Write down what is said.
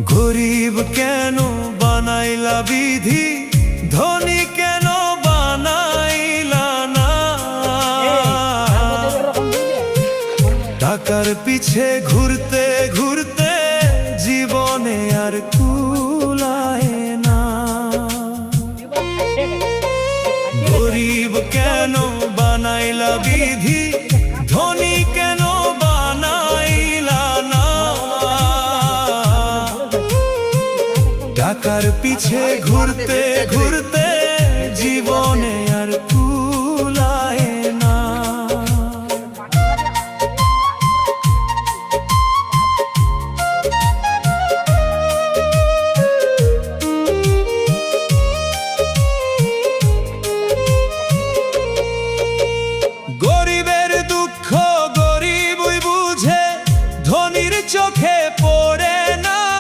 গরিব কেন বানাইলা বিধি, ধনী কেন বানাইলা না? টাকার পিছে ঘুরতে ঘুরতে জীবনে আর কুলায় না। গরিব কেন বানাইলা বিধি, ধনী কেন বানাইলা না? টাকার পিছে ঘুরতে ঘুরতে জীবনে আর